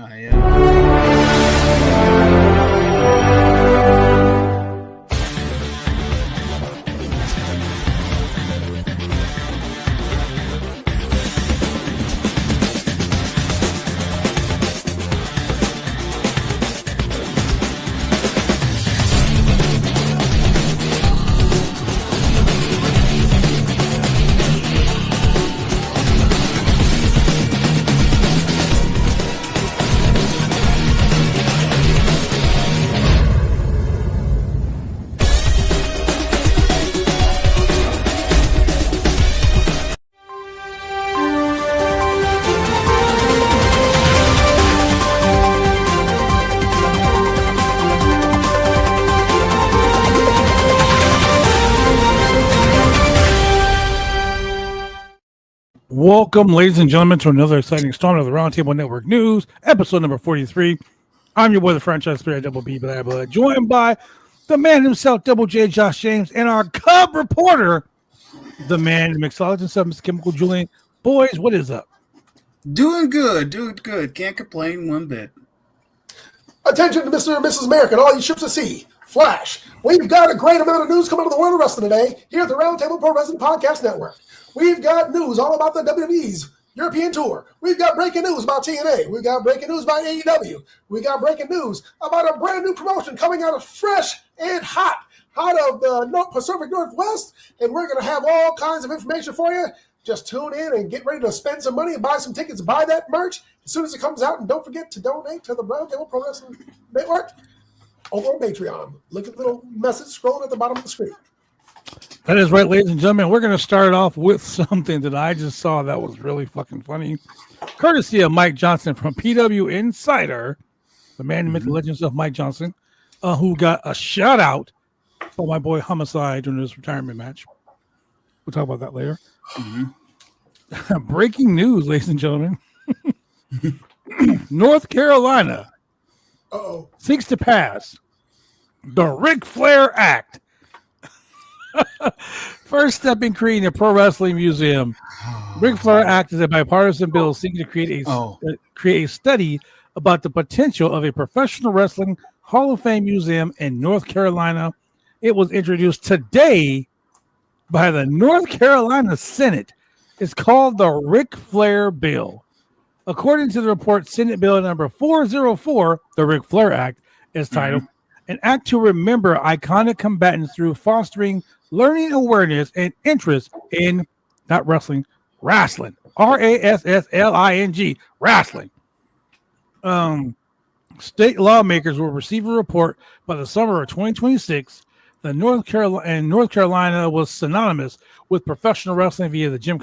I am. Welcome, ladies and gentlemen, to another exciting installment of the Roundtable Network News, episode number 43. I'm your boy, the franchise player, Double B, joined by the man himself, Double J, Josh James, and our Cub reporter, the man, the mixologist himself, Mr. Chemical Julian. Boys, what is up? Doing good. Can't complain one bit. Attention to Mr. and Mrs. America and all you ships at sea. Flash. We've got a great amount of news coming out of the world of wrestling today here at the Roundtable Pro Wrestling Podcast Network. We've got news all about the WWE's European tour. We've got breaking news about TNA. We've got breaking news about AEW. We got breaking news about a brand new promotion coming out of fresh and hot of the Pacific Northwest. And we're going to have all kinds of information for you. Just tune in and get ready to spend some money and buy some tickets, buy that merch as soon as it comes out. And don't forget to donate to the Roundtable Pro Wrestling Network over on Patreon. Look at the little message scrolling at the bottom of the screen. That is right, ladies and gentlemen. We're going to start off with something that I just saw that was really fucking funny. Courtesy of Mike Johnson from PW Insider, the man who made the legends of Mike Johnson, who got a shout out for my boy Homicide during his retirement match. We'll talk about that later. Mm-hmm. Breaking news, ladies and gentlemen. North Carolina seeks to pass the Ric Flair Act. First step in creating a pro wrestling museum. Ric Flair Act is a bipartisan bill seeking to create a study about the potential of a professional wrestling Hall of Fame museum in North Carolina. It was introduced today by the North Carolina Senate. It's called the Ric Flair Bill. According to the report, Senate Bill number 404, the Ric Flair Act, is titled An Act to Remember Iconic Combatants Through Fostering Learning Awareness and Interest in, not wrestling, wrestling. RASSLING, wrestling. State lawmakers will receive a report by the summer of 2026. North Carolina was synonymous with professional wrestling via the Jim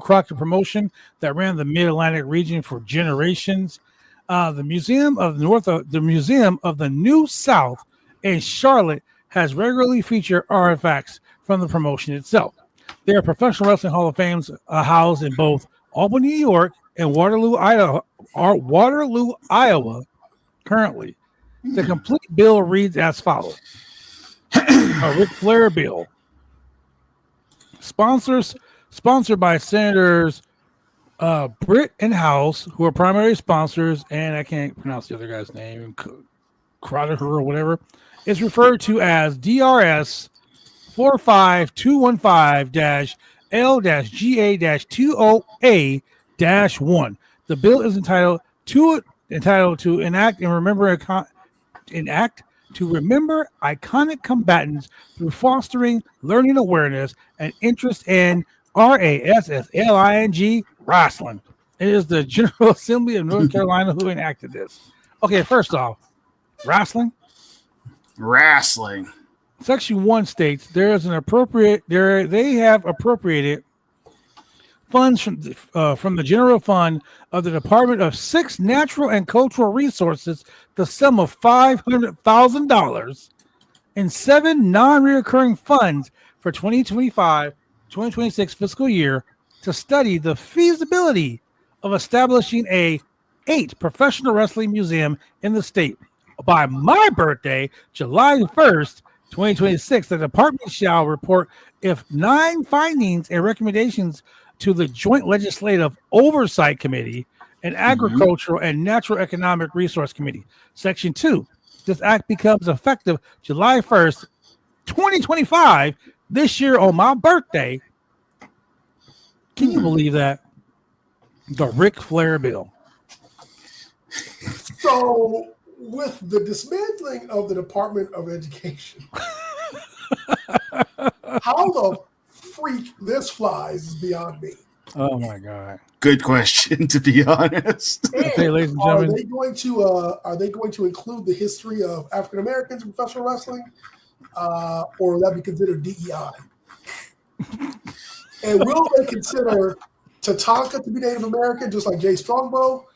Crockett promotion that ran the Mid-Atlantic region for generations. The Museum of the New South in Charlotte has regularly featured artifacts from the promotion itself. There are professional wrestling Hall of Fames housed in both Albany, New York, and Waterloo, Iowa. Currently, the complete bill reads as follows: a Ric Flair bill, sponsored by Senators Britt and House, who are primary sponsors, and I can't pronounce the other guy's name, Crowder or whatever. It's referred to as DRS 45215-L-GA-20A-1. The bill is entitled to enact and remember iconic combatants through fostering learning awareness and interest in RASSLING wrestling. It is the General Assembly of North Carolina who enacted this. Okay, first off, wrestling. Section 1 states they have appropriated funds from the general fund of the Department of 6 Natural and Cultural Resources, the sum of $500,000 and 7 non-recurring funds for 2025-2026 fiscal year to study the feasibility of establishing a 8 professional wrestling museum in the state. By my birthday, July 1st, 2026, the department shall report if 9 findings and recommendations to the Joint Legislative Oversight Committee and Agricultural and Natural Economic Resource Committee. Section 2. This act becomes effective July 1st, 2025, this year on my birthday. Can you believe that? The Ric Flair bill. So, with the dismantling of the Department of Education, how the freak this flies is beyond me. Oh my God! Good question, to be honest. Okay, ladies and gentlemen, are they going to include the history of African Americans in professional wrestling, or will that be considered DEI? And will they consider Tatanka to be Native American, just like Jay Strongbow?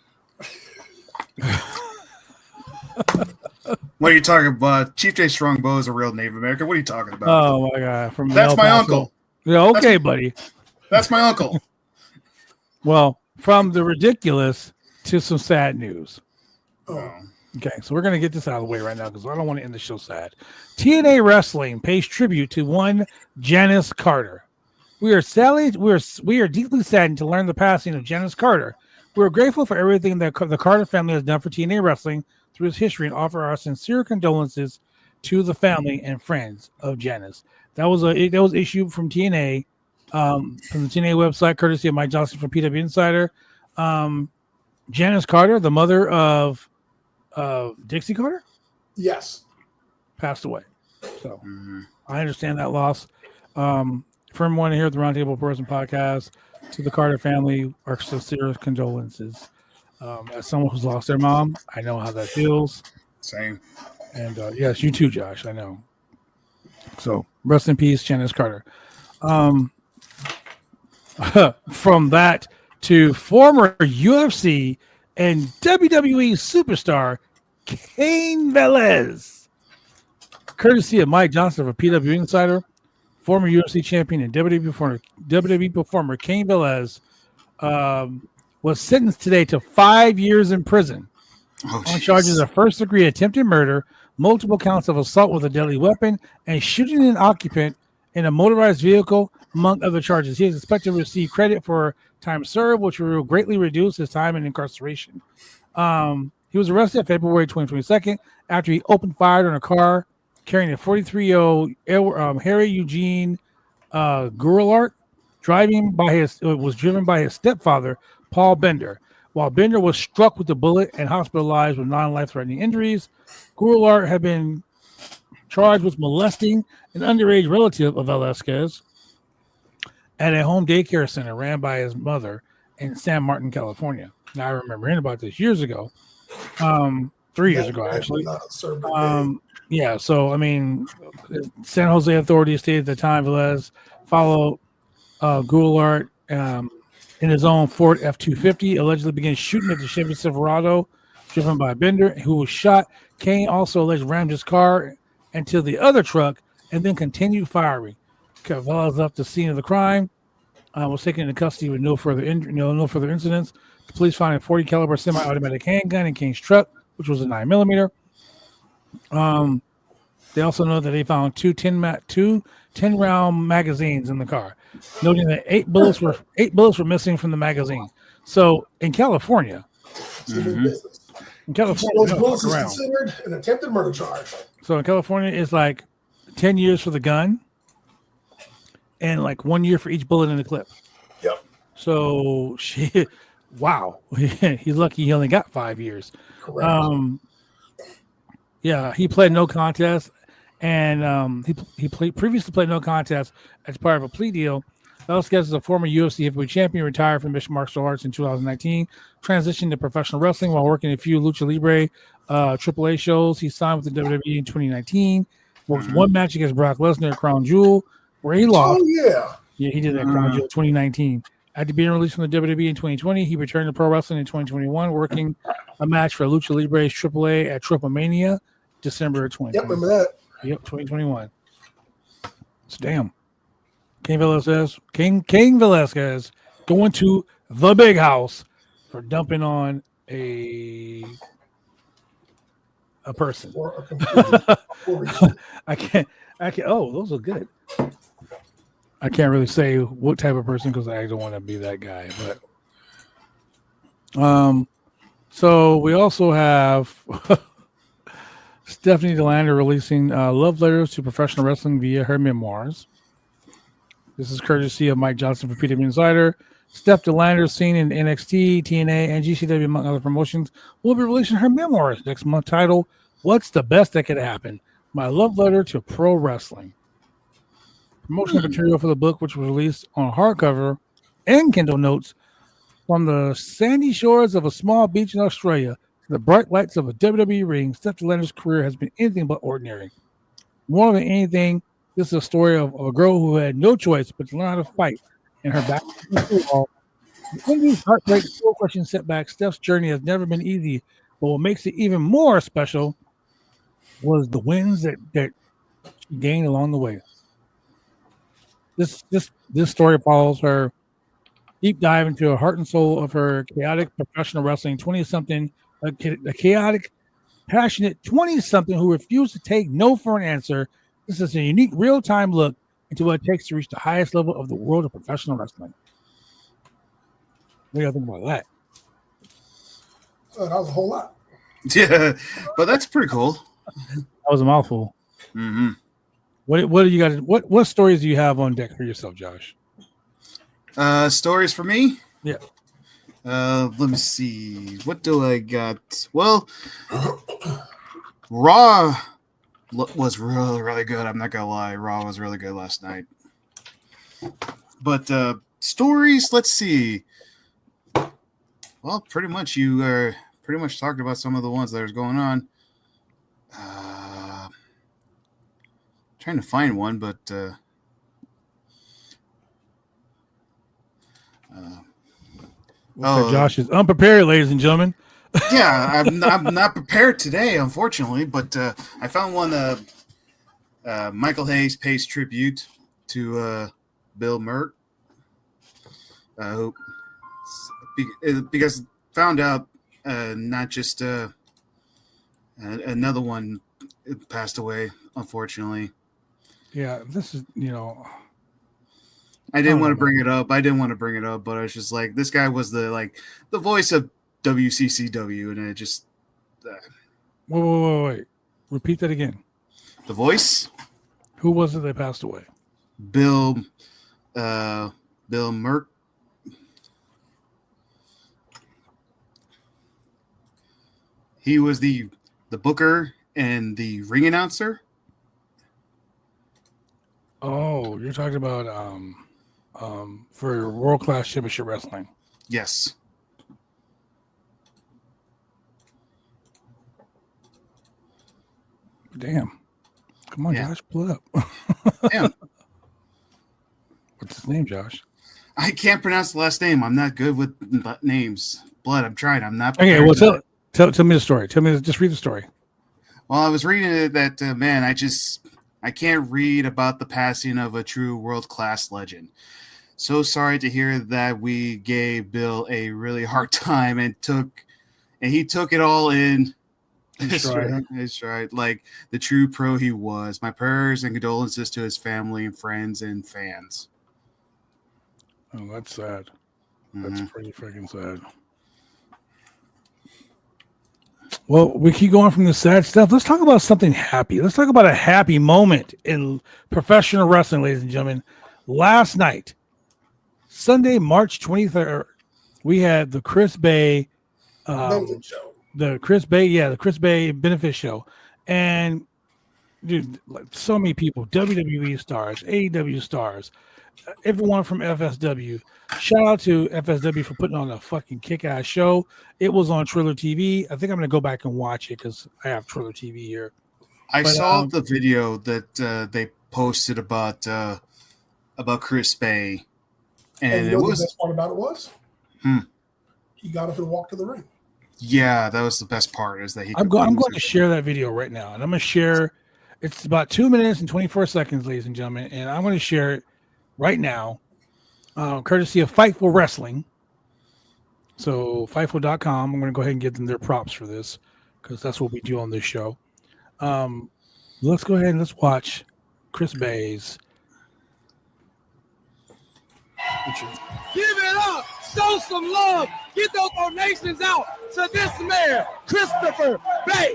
What are you talking about? Chief Jay Strongbow is a real Native American. What are you talking about? Oh my God! That's my uncle. Yeah, okay, buddy. That's my uncle. Well, from the ridiculous to some sad news. Oh. Okay, so we're gonna get this out of the way right now because I don't want to end the show sad. TNA Wrestling pays tribute to one Janice Carter. We are deeply saddened to learn the passing of Janice Carter. We are grateful for everything that the Carter family has done for TNA Wrestling through its history and offer our sincere condolences to the family and friends of Janice. That was issued from TNA, from the TNA website, courtesy of Mike Johnson from PW Insider. Janice Carter, the mother of Dixie Carter, yes, passed away. So I understand that loss. From one here at the Roundtable Pro Wrestling Podcast, to the Carter family, our sincere condolences. As someone who's lost their mom, I know how that feels. Same. And yes, you too, Josh. I know. So rest in peace, Janice Carter. From that to former UFC and WWE superstar Cain Velez, courtesy of Mike Johnson of PW Insider. Former UFC champion and WWE performer Cain Velez was sentenced today to 5 years in prison on charges of first-degree attempted murder, multiple counts of assault with a deadly weapon, and shooting an occupant in a motorized vehicle, among other charges. He is expected to receive credit for time served, which will greatly reduce his time in incarceration. He was arrested February 2022 after he opened fire on a car carrying a 43-year-old Harry Eugene Gourlart, was driven by his stepfather, Paul Bender. While Bender was struck with the bullet and hospitalized with non-life-threatening injuries, Gourlart had been charged with molesting an underage relative of Velasquez at a home daycare center ran by his mother in San Martin, California. Now, I remember hearing about this years ago, 3 years ago, actually. Yeah, so, I mean, San Jose authorities stated at the time Velez followed Goulart in his own Ford F-250, allegedly began shooting at the Chevy Silverado driven by Bender, who was shot. Cain also allegedly rammed his car into the other truck and then continued firing. Velez left the scene of the crime, was taken into custody with no further incidents. The police found a 40 caliber semi-automatic handgun in Cain's truck, which was a 9mm. They also know that they found two 10-round magazines in the car, noting that 8 bullets were missing from the magazine. So in California, those bullets is considered an attempted murder charge. So in California, it's like 10 years for the gun and like 1 year for each bullet in the clip. Yep. So wow, he's lucky he only got 5 years. Correct. Yeah, he pled no contest, and he previously played no contest as part of a plea deal. Velasquez is a former UFC heavyweight champion, retired from mixed martial arts in 2019, transitioned to professional wrestling while working a few Lucha Libre AAA shows. He signed with the WWE in 2019, worked one match against Brock Lesnar at Crown Jewel, where he lost. Oh, yeah. Yeah, he did that Crown Jewel 2019. After being released from the WWE in 2020, he returned to pro wrestling in 2021, working a match for Lucha Libre's AAA at Triple Mania, December 2020. Yep, remember that. Yep, 2021. So damn. Cain Velasquez going to the big house for dumping on a person. I can't. Oh, those are good. I can't really say what type of person because I don't want to be that guy. So we also have Stephanie DeLander releasing love letters to professional wrestling via her memoirs. This is courtesy of Mike Johnson for PW Insider. Steph DeLander, seen in NXT, TNA, and GCW, among other promotions, will be releasing her memoirs next month titled, What's the Best That Could Happen? My Love Letter to Pro Wrestling. Promotional material for the book, which was released on hardcover and Kindle Notes, from the sandy shores of a small beach in Australia to the bright lights of a WWE ring, Steph DeLander's career has been anything but ordinary. More than anything, this is a story of a girl who had no choice but to learn how to fight in her back wall. In these heartbreak, soul-crushing setbacks, Steph's journey has never been easy, but what makes it even more special was the wins that she gained along the way. This story follows her deep dive into the heart and soul of her chaotic professional wrestling 20-something, a chaotic, passionate 20-something who refused to take no for an answer. This is a unique real-time look into what it takes to reach the highest level of the world of professional wrestling. What do you think about that? That was a whole lot. Yeah, but that's pretty cool. That was a mouthful. Mm-hmm. What do you got? What stories do you have on deck for yourself, Josh? Stories for me? Yeah. Let me see. What do I got? Well, Raw was really, really good. I'm not gonna lie. Raw was really good last night. But stories, let's see. Well, pretty much you are pretty much talking about some of the ones that was going on. Trying to find one, but Josh is unprepared, ladies and gentlemen. Yeah, I'm not prepared today, unfortunately, but I found one. Michael Hayes pays tribute to Bill Merck, because found out not just another one passed away, unfortunately. Yeah, this is, I didn't want to bring it up. But I was just like, this guy was the voice of WCCW, and it just. Wait. Repeat that again. The voice. Who was it that passed away? Bill Merck. He was the booker and the ring announcer. Oh, you're talking about for World Class Championship Wrestling. Yes. Damn. Come on, yeah. Josh, pull it up. Damn. What's his name, Josh? I can't pronounce the last name. I'm not good with names. Blood, I'm trying. I'm not. Okay, well, tell me the story. Just read the story. Well, I was reading it that, man, I can't read about the passing of a true world-class legend. So sorry to hear that we gave Bill a really hard time and he took it all in. His stride, like the true pro he was. My prayers and condolences to his family and friends and fans. Oh, that's sad. That's pretty freaking sad. Well, we keep going from the sad stuff. Let's talk about something happy. Let's talk about a happy moment in professional wrestling, ladies and gentlemen. Last night, Sunday, March 23rd, we had the Chris Bay show. The Chris Bay benefit show. And dude, like so many people, WWE stars, AEW stars, everyone from FSW. Shout out to FSW for putting on a fucking kick-ass show. It was on Triller TV. I think I'm going to go back and watch it because I have Triller TV here. I saw the video that they posted about Chris Bay. And it was the best part about it was he got up and walked to the ring. Yeah, that was the best part. Is that I'm going to share that video right now, and I'm going to share. It's about 2 minutes and 24 seconds, ladies and gentlemen, and I'm going to share it right now, courtesy of Fightful Wrestling. So Fightful.com. I'm going to go ahead and give them their props for this because that's what we do on this show. Let's go ahead and let's watch Chris Bay's. Give it up Show some love. Get those donations out to this man, Christopher Bay.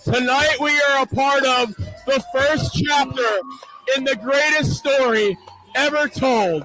Tonight we are a part of the first chapter in the greatest story ever told.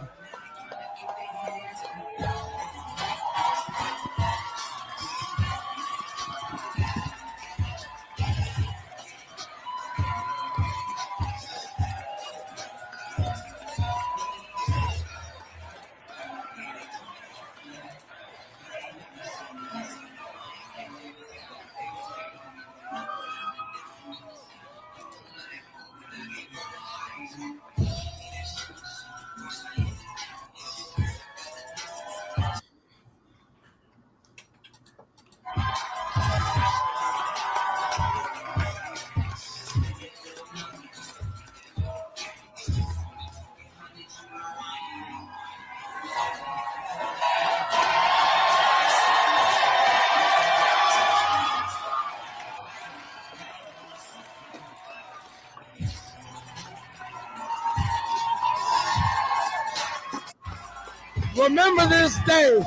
Remember this day,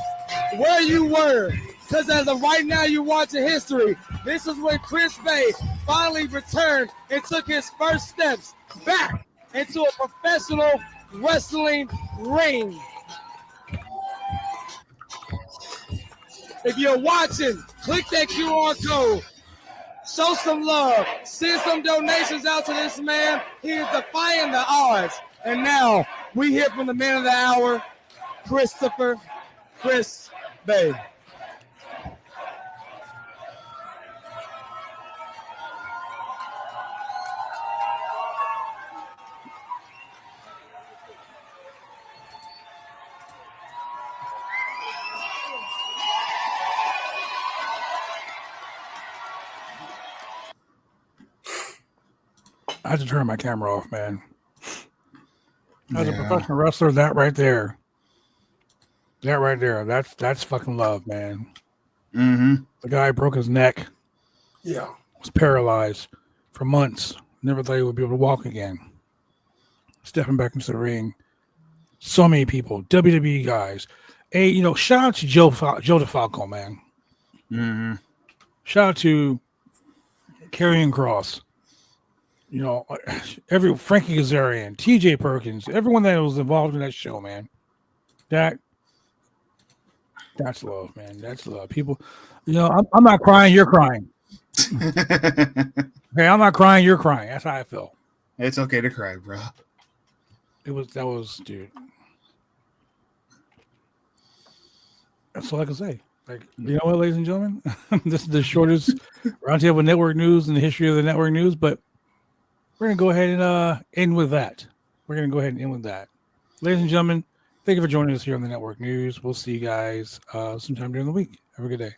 where you were, because as of right now you're watching history. This is when Chris Bay finally returned and took his first steps back into a professional wrestling ring. If you're watching, click that QR code. Show some love. Send some donations out to this man. He is defying the odds. And now we hear from the man of the hour, Christopher Chris Bay. I had to turn my camera off, man. As a professional wrestler, that right there, that's fucking love, man. Mm-hmm. The guy broke his neck. Yeah. Was paralyzed for months. Never thought he would be able to walk again. Stepping back into the ring. So many people, WWE guys. Hey, shout out to Joe DeFalco, man. Mm-hmm. Shout out to Karrion Kross. Every Frankie Kazarian, TJ Perkins, everyone that was involved in that show, man. That's love, man. That's love. People, I'm not crying, you're crying. Okay, I'm not crying, you're crying. That's how I feel. It's okay to cry, bro. That was, dude. That's all I can say. Like, you know what, ladies and gentlemen? This is the shortest Roundtable Network news in the history of the network news, but we're going to go ahead and end with that. Ladies and gentlemen, thank you for joining us here on the network news. We'll see you guys sometime during the week. Have a good day.